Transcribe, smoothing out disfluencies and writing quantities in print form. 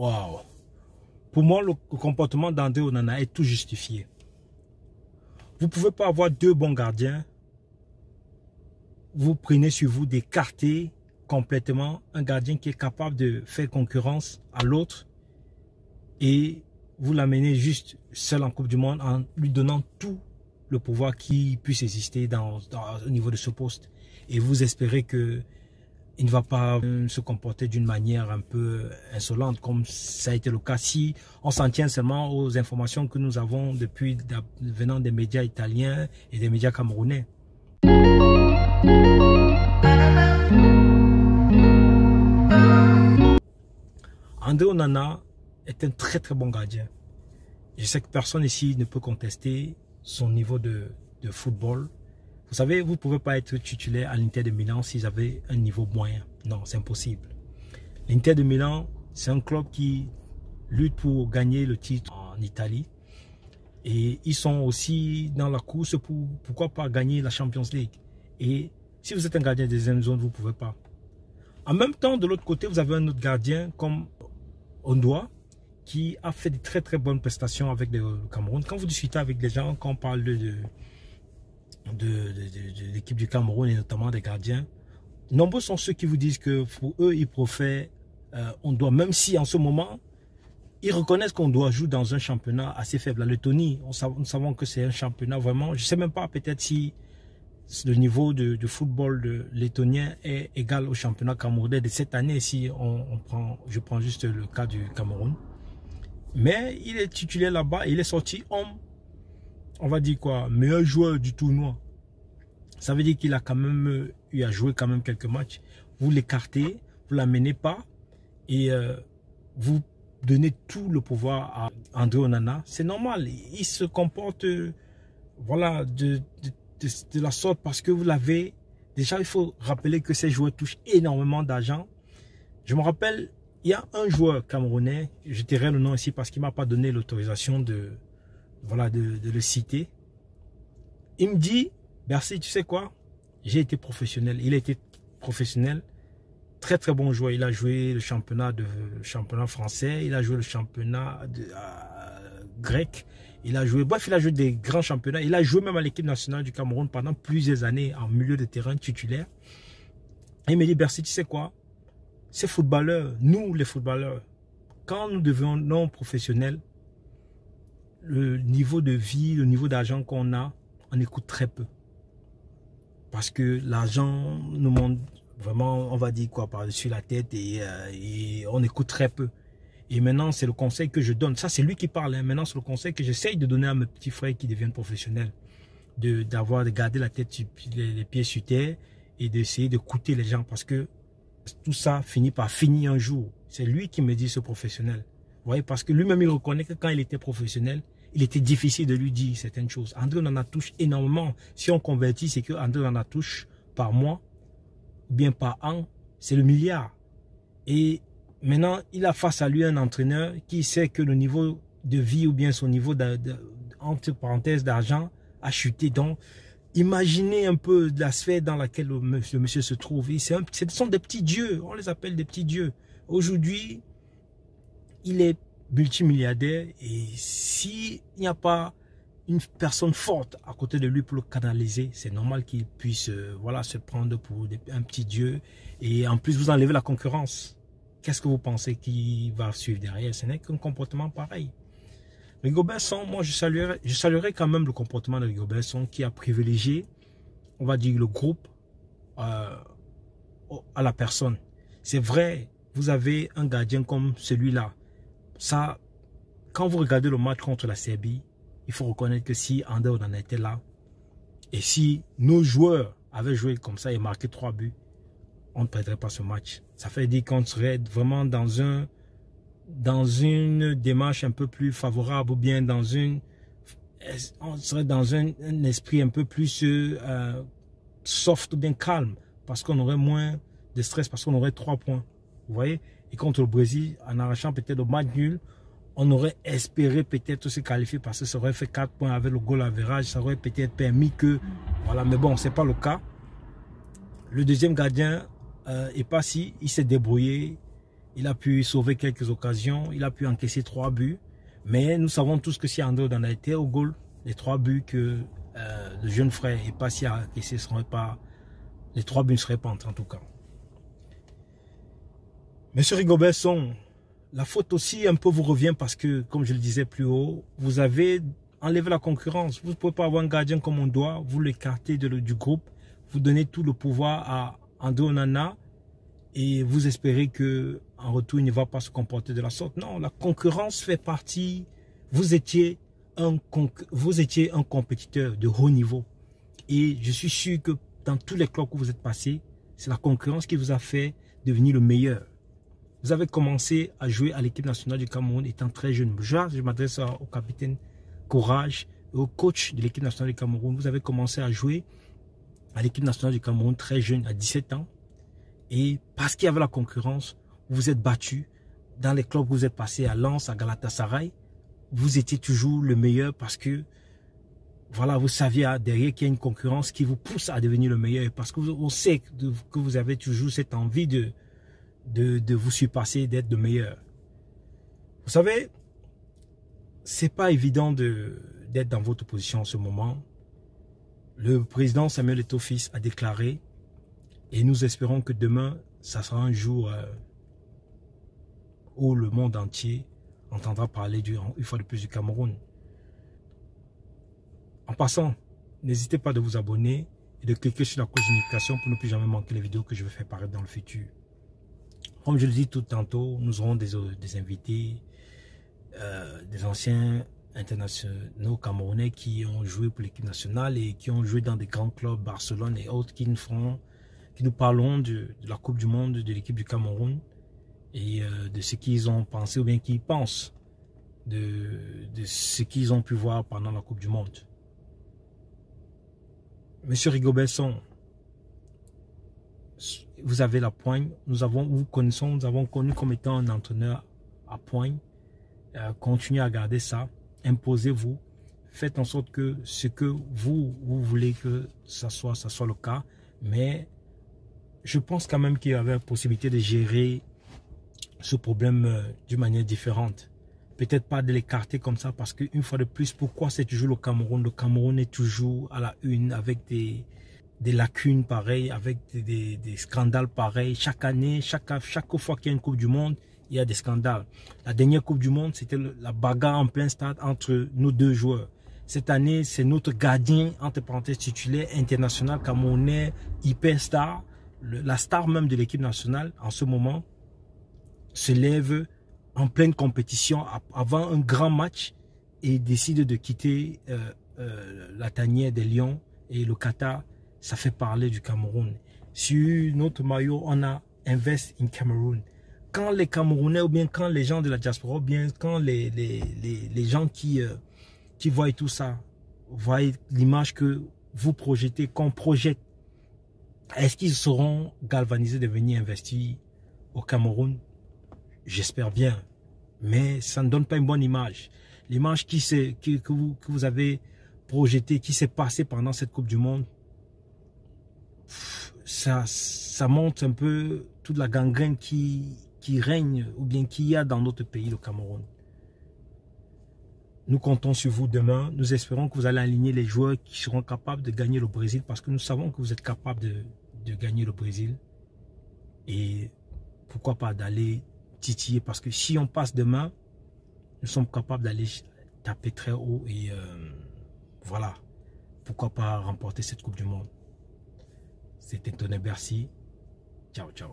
Waouh! Pour moi, le comportement d'André Onana est tout justifié. Vous ne pouvez pas avoir deux bons gardiens. Vous prenez sur vous d'écarter complètement un gardien qui est capable de faire concurrence à l'autre et vous l'amenez juste seul en Coupe du Monde en lui donnant tout le pouvoir qui puisse exister au niveau de ce poste. Et vous espérez qu'il ne va pas se comporter d'une manière un peu insolente comme ça a été le cas si on s'en tient seulement aux informations que nous avons venant des médias italiens et des médias camerounais. André Onana est un très très bon gardien. Je sais que personne ici ne peut contester son niveau de football. Vous savez, vous ne pouvez pas être titulaire à l'Inter de Milan si vous avez un niveau moyen. Non, c'est impossible. L'Inter de Milan, c'est un club qui lutte pour gagner le titre en Italie. Et ils sont aussi dans la course pour, pourquoi pas, gagner la Champions League. Et si vous êtes un gardien de deuxième zone, vous ne pouvez pas. En même temps, de l'autre côté, vous avez un autre gardien comme Ondoa, qui a fait de très très bonnes prestations avec le Cameroun. Quand vous discutez avec les gens, quand on parle de l'équipe du Cameroun et notamment des gardiens, nombreux sont ceux qui vous disent que pour eux, ils préfèrent Ondoa, même si en ce moment, ils reconnaissent qu'on doit jouer dans un championnat assez faible. La Lettonie, nous savons que c'est un championnat vraiment, je ne sais même pas peut-être si le niveau de football lettonien est égal au championnat camerounais de cette année, si je prends juste le cas du Cameroun. Mais il est titulaire là-bas, il est sorti homme, on va dire quoi, meilleur joueur du tournoi. Ça veut dire qu'il a quand même eu à jouer quand même quelques matchs. Vous l'écartez, vous ne l'amenez pas et vous donnez tout le pouvoir à André Onana. C'est normal, il se comporte voilà, de la sorte parce que vous l'avez. Déjà, il faut rappeler que ces joueurs touchent énormément d'argent. Je me rappelle, il y a un joueur camerounais, je tairai le nom ici parce qu'il ne m'a pas donné l'autorisation de le citer. Il me dit, Bercy, tu sais quoi, j'ai été professionnel. Il a été professionnel, très très bon joueur. Il a joué le championnat français, il a joué le championnat grec, il a joué des grands championnats. Il a joué même à l'équipe nationale du Cameroun pendant plusieurs années en milieu de terrain titulaire. Et il me dit, Bercy, tu sais quoi, ces footballeurs, nous les footballeurs, quand nous devenons professionnels, le niveau de vie, le niveau d'argent qu'on a, on écoute très peu. Parce que l'argent nous monte vraiment, on va dire quoi, par-dessus la tête et on écoute très peu. Et maintenant, c'est le conseil que je donne. Ça, c'est lui qui parle. Hein. Maintenant, c'est le conseil que j'essaye de donner à mes petits frères qui deviennent professionnels. De garder la tête, les pieds sur terre et d'essayer d'écouter les gens. Parce que tout ça finit par finir un jour. C'est lui qui me dit ce professionnel. Vous voyez, parce que lui-même, il reconnaît que quand il était professionnel, il était difficile de lui dire certaines choses. André Onana touche énormément. Si on convertit, c'est que André Onana touche par mois, ou bien par an, c'est le milliard. Et maintenant, il a face à lui un entraîneur qui sait que le niveau de vie ou bien son niveau entre parenthèses d'argent a chuté. Donc, imaginez un peu la sphère dans laquelle le monsieur se trouve. Ce sont des petits dieux, on les appelle des petits dieux. Aujourd'hui, il est multimilliardaire et s'il n'y a pas une personne forte à côté de lui pour le canaliser, c'est normal qu'il puisse voilà, se prendre pour un petit dieu et en plus vous enlevez la concurrence. Qu'est-ce que vous pensez qui va suivre derrière? Ce n'est qu'un comportement pareil. Rigobert Song, moi je saluerais quand même le comportement de Rigobert Song qui a privilégié, on va dire, le groupe à la personne. C'est vrai, vous avez un gardien comme celui-là. Ça, quand vous regardez le match contre la Serbie, il faut reconnaître que si André Onana était là, et si nos joueurs avaient joué comme ça et marqué 3 buts, on ne perdrait pas ce match. Ça fait dire qu'on serait vraiment dans une démarche un peu plus favorable ou bien on serait dans un esprit un peu plus soft ou bien calme parce qu'on aurait moins de stress, parce qu'on aurait 3 points. Vous voyez? Et contre le Brésil, en arrachant peut-être le match nul, on aurait espéré peut-être se qualifier parce que ça aurait fait 4 points avec le goal average, ça aurait peut-être permis que... Voilà, mais bon, ce n'est pas le cas. Le deuxième gardien, Epassi, il s'est débrouillé Il a pu sauver quelques occasions. Il a pu encaisser 3 buts. Mais nous savons tous que si André Onana était au goal, les 3 buts que le jeune frère est passé à encaisser les 3 buts ne seraient pas entrés en tout cas. Monsieur Rigobert Song, la faute aussi un peu vous revient parce que, comme je le disais plus haut, vous avez enlevé la concurrence. Vous ne pouvez pas avoir un gardien comme on doit, vous l'écartez du groupe, vous donnez tout le pouvoir à André Onana et vous espérez que en retour il ne va pas se comporter de la sorte. Non, la concurrence fait partie. Vous étiez un compétiteur de haut niveau et je suis sûr que dans tous les clubs que vous êtes passés, c'est la concurrence qui vous a fait devenir le meilleur. Vous avez commencé à jouer à l'équipe nationale du Cameroun étant très jeune. Je m'adresse au capitaine Courage et au coach de l'équipe nationale du Cameroun. Vous avez commencé à jouer à l'équipe nationale du Cameroun très jeune, à 17 ans. Et parce qu'il y avait la concurrence, vous vous êtes battu. Dans les clubs que vous êtes passés, à Lens, à Galatasaray, vous étiez toujours le meilleur parce que voilà, vous saviez derrière qu'il y a une concurrence qui vous pousse à devenir le meilleur. Et parce que on sait que vous avez toujours cette envie de vous surpasser, d'être le meilleur. Vous savez, c'est pas évident d'être dans votre position en ce moment. Le président Samuel Eto'o-Fils a déclaré, et nous espérons que demain, ça sera un jour où le monde entier entendra parler une fois de plus du Cameroun. En passant, n'hésitez pas de vous abonner et de cliquer sur la cloche de notification pour ne plus jamais manquer les vidéos que je vais faire paraître dans le futur. Comme je le dis tout tantôt, nous aurons des invités, des anciens internationaux camerounais qui ont joué pour l'équipe nationale et qui ont joué dans des grands clubs, Barcelone et autres, qui nous parleront de la Coupe du Monde, de l'équipe du Cameroun et de ce qu'ils ont pensé ou bien qu'ils pensent de ce qu'ils ont pu voir pendant la Coupe du Monde. Monsieur Rigobert Song, vous avez la poigne, nous avons connu comme étant un entraîneur à poigne. Continuez à garder ça, imposez-vous, faites en sorte que ce que vous voulez que ça soit le cas. Mais je pense quand même qu'il y avait la possibilité de gérer ce problème d'une manière différente. Peut-être pas de l'écarter comme ça parce qu'une fois de plus, pourquoi c'est toujours le Cameroun? Le Cameroun est toujours à la une avec des lacunes pareilles, avec des scandales pareils. Chaque année, chaque fois qu'il y a une Coupe du Monde, il y a des scandales. La dernière Coupe du Monde, c'était la bagarre en plein stade entre nos 2 joueurs. Cette année, c'est notre gardien, entre parenthèses, titulaire international camerounais, hyper star, la star même de l'équipe nationale en ce moment, se lève en pleine compétition avant un grand match et décide de quitter la tanière des Lions et le Qatar. Ça fait parler du Cameroun. Sur notre maillot, on a Invest in Cameroon. Quand les Camerounais ou bien quand les gens de la diaspora ou bien quand les gens qui voient tout ça, voient l'image que vous projetez, qu'on projette, est-ce qu'ils seront galvanisés de venir investir au Cameroun? J'espère bien. Mais ça ne donne pas une bonne image. L'image que vous avez projetée, qui s'est passée pendant cette Coupe du Monde, ça montre un peu toute la gangrène qui règne ou bien qu'il y a dans notre pays, le Cameroun. Nous comptons sur vous demain. Nous espérons que vous allez aligner les joueurs qui seront capables de gagner le Brésil parce que nous savons que vous êtes capables de gagner le Brésil. Et pourquoi pas d'aller titiller parce que si on passe demain, nous sommes capables d'aller taper très haut et voilà. Pourquoi pas remporter cette Coupe du Monde. C'était Tonnerre Bercy. Ciao, ciao.